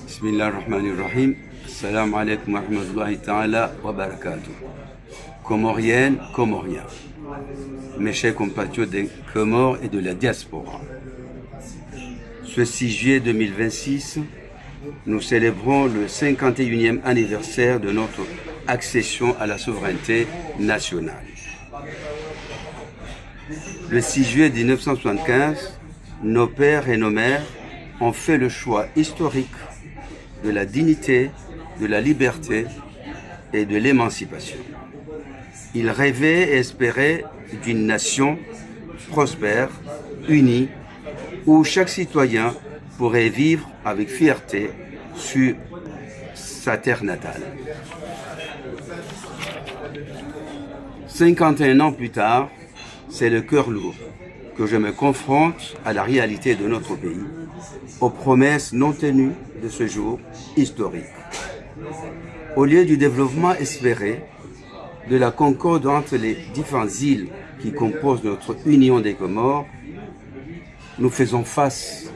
Bismillahirrahmanirrahim. Assalamu alaikum wa rahmatullahi ta'ala wa barakatuh. Comoriennes, Comoriens, mes chers compatriotes des Comores et de la diaspora. Ce 6 juillet 2026, nous célébrons le 51e anniversaire de notre accession à la souveraineté nationale. Le 6 juillet 1975, nos pères et nos mères ont fait le choix historique de la dignité, de la liberté et de l'émancipation. Ils rêvaient et espéraient d'une nation prospère, unie, où chaque citoyen pourrait vivre avec fierté sur sa terre natale. 51 ans plus tard, c'est le cœur lourd que je me confronte à la réalité de notre pays, aux promesses non tenues de ce jour historique. Au lieu du développement espéré, de la concorde entre les différentes îles qui composent notre Union des Comores, nous faisons face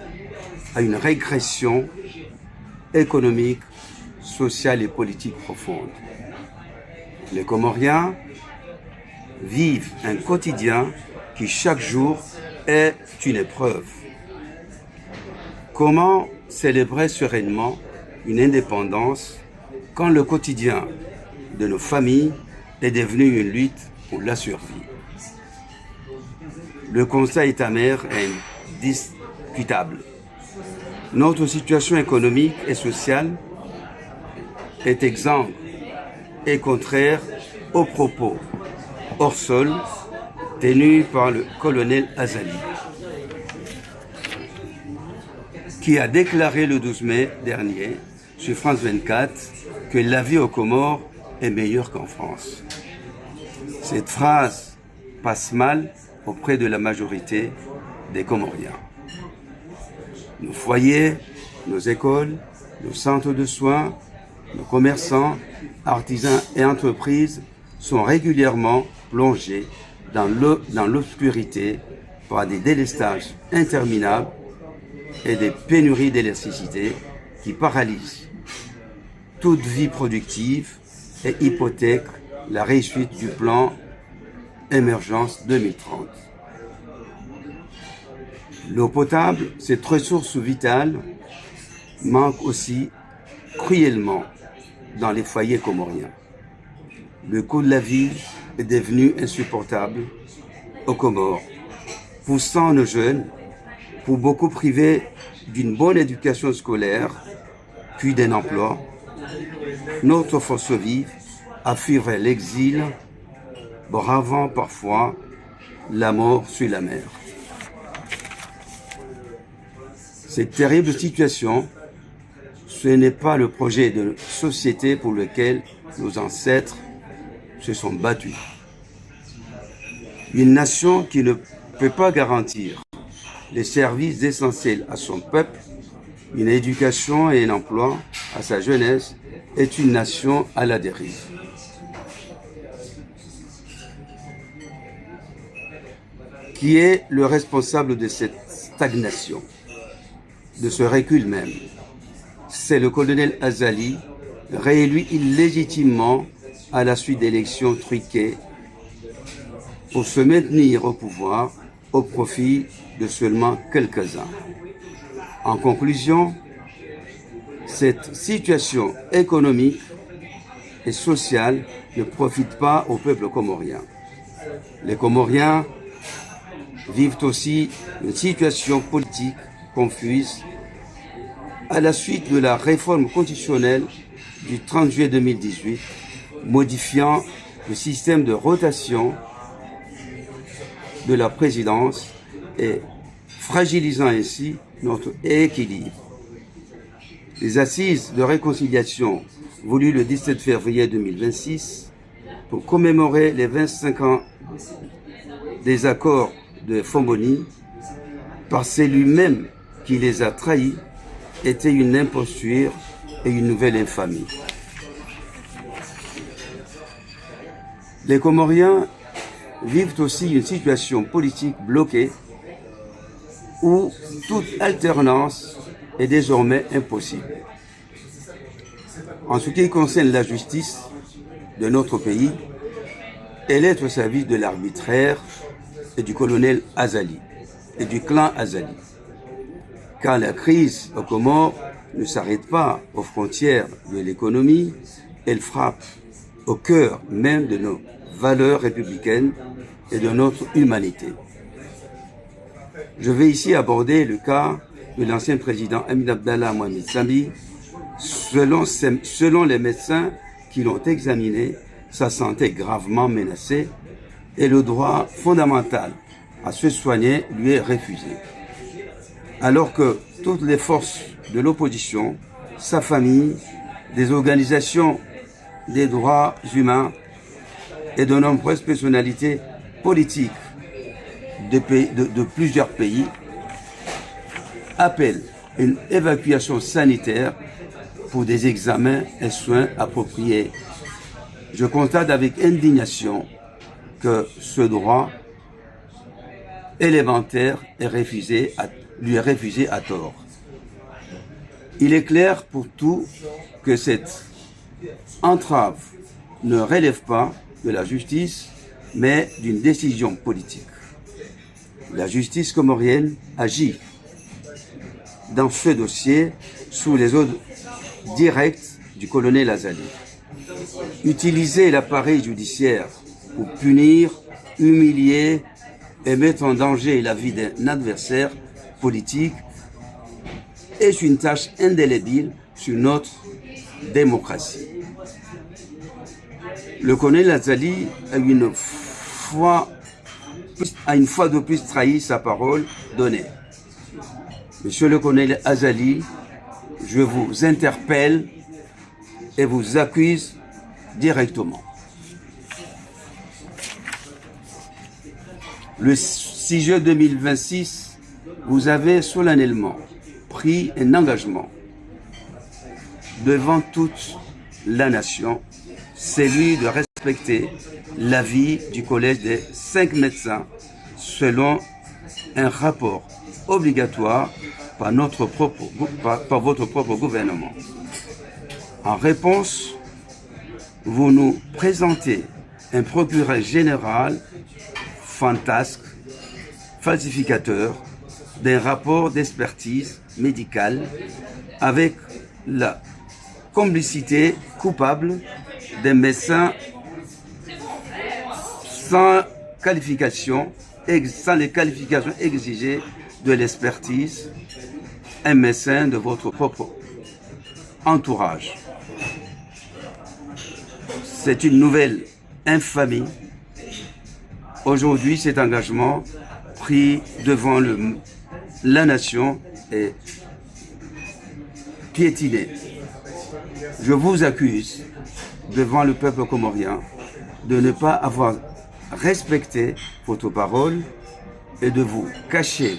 à une régression économique, sociale et politique profonde. Les Comoriens vivent un quotidien qui chaque jour est une épreuve. Comment célébrer sereinement une indépendance quand le quotidien de nos familles est devenu une lutte pour la survie? Le constat est amer et indiscutable. Notre situation économique et sociale est exsangue et contraire aux propos hors sol tenus par le colonel Azali, qui a déclaré le 12 mai dernier sur France 24 que la vie aux Comores est meilleure qu'en France. Cette phrase passe mal auprès de la majorité des Comoriens. Nos foyers, nos écoles, nos centres de soins, nos commerçants, artisans et entreprises sont régulièrement plongés dans l'obscurité par des délestages interminables et des pénuries d'électricité qui paralysent toute vie productive et hypothèquent la réussite du plan Émergence 2030. L'eau potable, cette ressource vitale, manque aussi cruellement dans les foyers comoriens. Le coût de la vie est devenu insupportable aux Comores, poussant nos jeunes, pour beaucoup privés d'une bonne éducation scolaire, puis d'un emploi, notre force vive a fui vers l'exil, bravant parfois la mort sur la mer. Cette terrible situation, ce n'est pas le projet de société pour lequel nos ancêtres se sont battus. Une nation qui ne peut pas garantir les services essentiels à son peuple, une éducation et un emploi à sa jeunesse, est une nation à la dérive. Qui est le responsable de cette stagnation, de ce recul même? C'est le colonel Azali, réélu illégitimement à la suite d'élections truquées pour se maintenir au pouvoir au profit de seulement quelques-uns. En conclusion, cette situation économique et sociale ne profite pas au peuple comorien. Les Comoriens vivent aussi une situation politique confuse à la suite de la réforme constitutionnelle du 30 juillet 2018, modifiant le système de rotation de la présidence et fragilisant ainsi notre équilibre. Les assises de réconciliation voulues le 17 février 2026 pour commémorer les 25 ans des accords de Fomboni, par celui même qui les a trahis, était une imposture et une nouvelle infamie. Les Comoriens vivent aussi une situation politique bloquée où toute alternance est désormais impossible. En ce qui concerne la justice de notre pays, elle est au service de l'arbitraire et du colonel Azali et du clan Azali. Car la crise aux Comores ne s'arrête pas aux frontières de l'économie, elle frappe au cœur même de nos valeurs républicaines et de notre humanité. Je vais ici aborder le cas de l'ancien président Hamid Abdallah Mohamed Sami. Selon les médecins qui l'ont examiné, sa santé est gravement menacée et le droit fondamental à se soigner lui est refusé. Alors que toutes les forces de l'opposition, sa famille, des organisations des droits humains et de nombreuses personnalités politiques de plusieurs pays appellent une évacuation sanitaire pour des examens et soins appropriés. Je constate avec indignation que ce droit élémentaire lui est refusé à tort. Il est clair pour tous que cette entrave ne relève pas de la justice, mais d'une décision politique. La justice comorienne agit dans ce dossier sous les ordres directs du colonel Azali. Utiliser l'appareil judiciaire pour punir, humilier et mettre en danger la vie d'un adversaire politique est une tâche indélébile sur notre démocratie. Le colonel Azali a une fois de plus trahi sa parole donnée. Monsieur le colonel Azali, je vous interpelle et vous accuse directement. Le 6 juin 2026, vous avez solennellement pris un engagement devant toute la nation, celui de respecter l'avis du collège des 5 médecins selon un rapport obligatoire par votre propre gouvernement. En réponse, vous nous présentez un procureur général fantasque, falsificateur d'un rapport d'expertise médicale avec la complicité coupable des médecins sans les qualifications exigées de l'expertise, un médecin de votre propre entourage. C'est une nouvelle infamie. Aujourd'hui, cet engagement pris devant la nation est piétiné. Je vous accuse devant le peuple comorien de ne pas avoir respecté votre parole et de vous cacher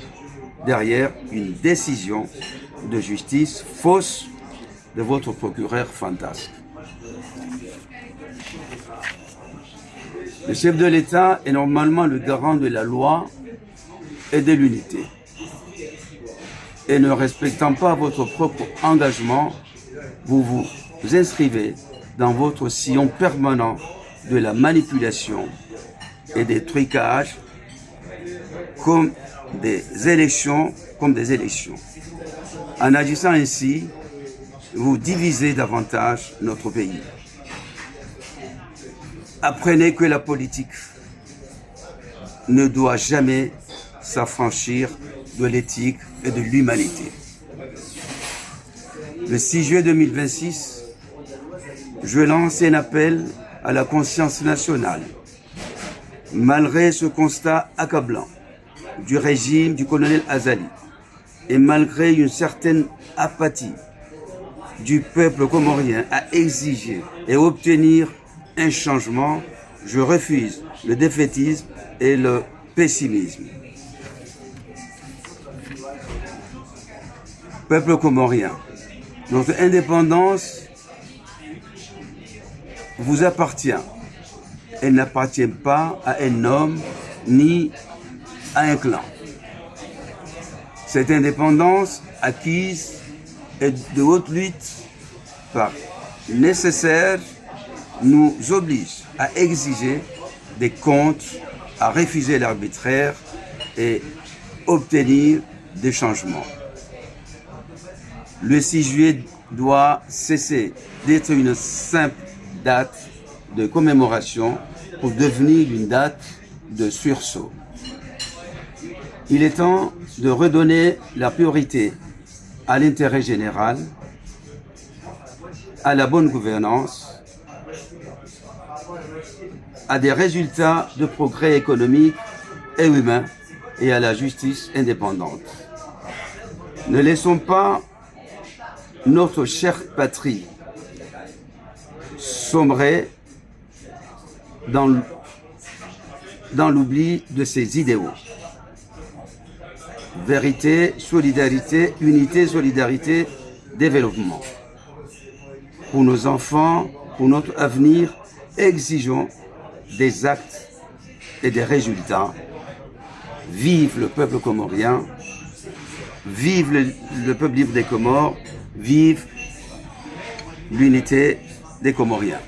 derrière une décision de justice fausse de votre procureur fantasque. Le chef de l'État est normalement le garant de la loi et de l'unité. Et ne respectant pas votre propre engagement, vous vous inscrivez dans votre sillon permanent de la manipulation et des trucages comme des élections. En agissant ainsi, vous divisez davantage notre pays. Apprenez que la politique ne doit jamais s'affranchir de l'éthique et de l'humanité. Le 6 juillet 2026, je lance un appel à la conscience nationale. Malgré ce constat accablant du régime du colonel Azali et malgré une certaine apathie du peuple comorien à exiger et obtenir un changement, je refuse le défaitisme et le pessimisme. Peuple comorien, notre indépendance vous appartient. Elle n'appartient pas à un homme ni à un clan. Cette indépendance acquise est de haute lutte par nécessaires nous obligent à exiger des comptes, à refuser l'arbitraire et obtenir des changements. Le 6 juillet doit cesser d'être une simple date de commémoration pour devenir une date de sursaut. Il est temps de redonner la priorité à l'intérêt général, à la bonne gouvernance, à des résultats de progrès économique et humain et à la justice indépendante. Ne laissons pas notre chère patrie sombrer dans l'oubli de ses idéaux. Vérité, solidarité, unité, solidarité, développement. Pour nos enfants, pour notre avenir, exigeons des actes et des résultats. Vive le peuple comorien, vive le peuple libre des Comores, vive l'unité des Comoriens.